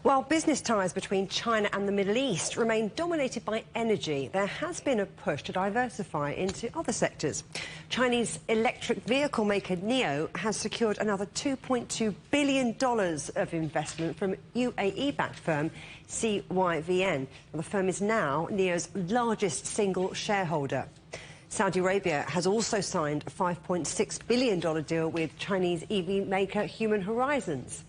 While business ties between China and the Middle East remain dominated by energy, there has been a push to diversify into other sectors. Chinese electric vehicle maker NIO has secured another $2.2 billion of investment from UAE-backed firm CYVN. The firm is now NIO's largest single shareholder. Saudi Arabia has also signed a $5.6 billion deal with Chinese EV maker Human Horizons.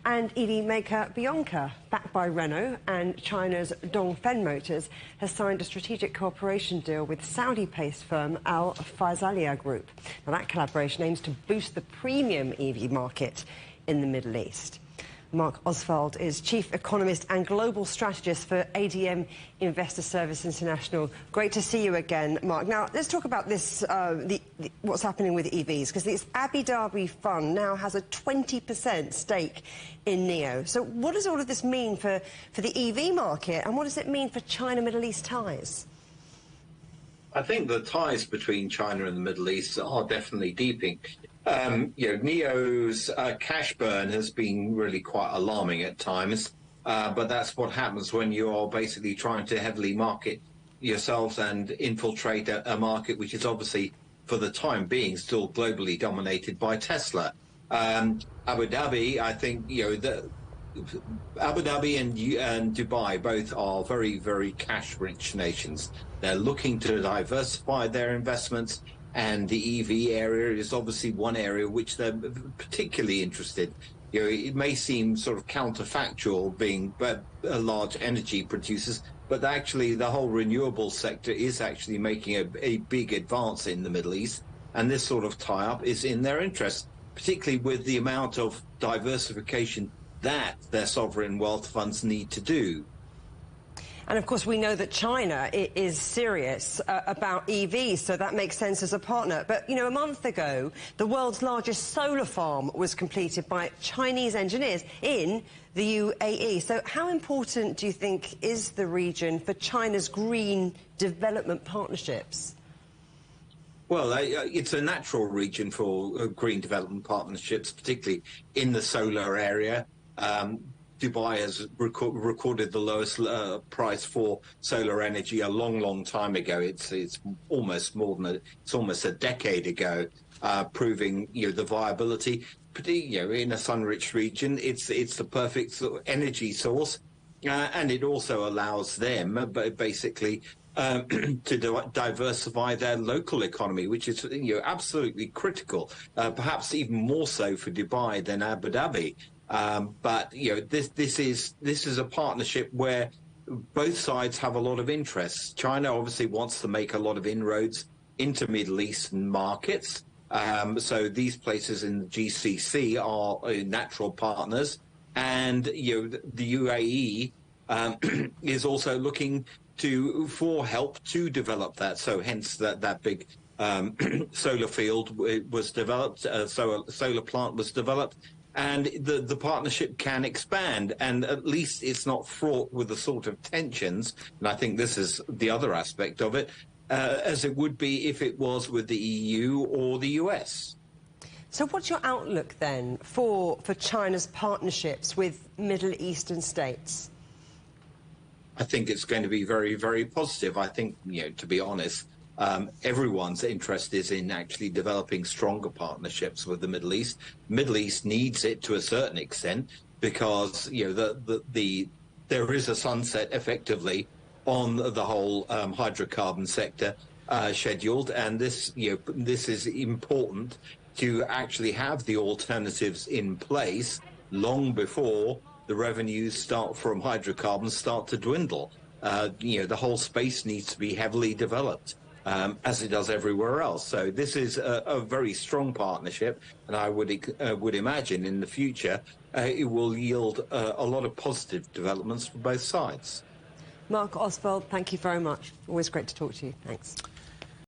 And EV maker Bianca, backed by Renault and China's Dongfeng Motors, has signed a strategic cooperation deal with Saudi-based firm Al Faisalia Group. Now, that collaboration aims to boost the premium EV market in the Middle East. Marc Ostwald is Chief Economist and Global Strategist for ADM Investor Service International. Great to see you again, Marc. Now, let's talk about this, what's happening with EVs, because this Abu Dhabi fund now has a 20% stake in NIO. So what does all of this mean for the EV market, and what does it mean for China-Middle East ties? I think the ties between China and the Middle East are definitely deepening. NIO's cash burn has been really quite alarming at times, but that's what happens when you're basically trying to heavily market yourselves and infiltrate a market which is obviously, for the time being, still globally dominated by Tesla. Abu Dhabi, I think, Abu Dhabi and Dubai both are very, very cash-rich nations. They're looking to diversify their investments, and the EV area is obviously one area which they're particularly interested. It may seem sort of counterfactual being large energy producers, but actually the whole renewable sector is actually making a big advance in the Middle East, and this sort of tie-up is in their interest, particularly with the amount of diversification that their sovereign wealth funds need to do. And of course, we know that China is serious about EVs, so that makes sense as a partner. But, a month ago, the world's largest solar farm was completed by Chinese engineers in the UAE. So how important do you think is the region for China's green development partnerships? Well, it's a natural region for green development partnerships, particularly in the solar area. Dubai has recorded the lowest price for solar energy a long, long time ago. It's almost a decade ago, proving the viability. Particularly in a sun-rich region, it's the perfect energy source, and it also allows them, basically, to diversify their local economy, which is absolutely critical, perhaps even more so for Dubai than Abu Dhabi. But this is a partnership where both sides have a lot of interests. China obviously wants to make a lot of inroads into Middle Eastern markets, so these places in the GCC are natural partners, and the UAE is also looking for help to develop that. So hence that big solar field was developed, solar plant was developed. And the partnership can expand, and at least it's not fraught with the sort of tensions, and I think this is the other aspect of it, as it would be if it was with the EU or the US. So what's your outlook then for China's partnerships with Middle Eastern states? I think it's going to be very, very positive. I think, to be honest, everyone's interest is in actually developing stronger partnerships with the Middle East. Middle East needs it to a certain extent because there is a sunset effectively on the whole hydrocarbon sector scheduled, and this is important to actually have the alternatives in place long before the revenues from hydrocarbons start to dwindle. The whole space needs to be heavily developed, as it does everywhere else. So this is a very strong partnership, and I would imagine in the future it will yield a lot of positive developments for both sides. Marc Ostwald, thank you very much. Always great to talk to you. Thanks.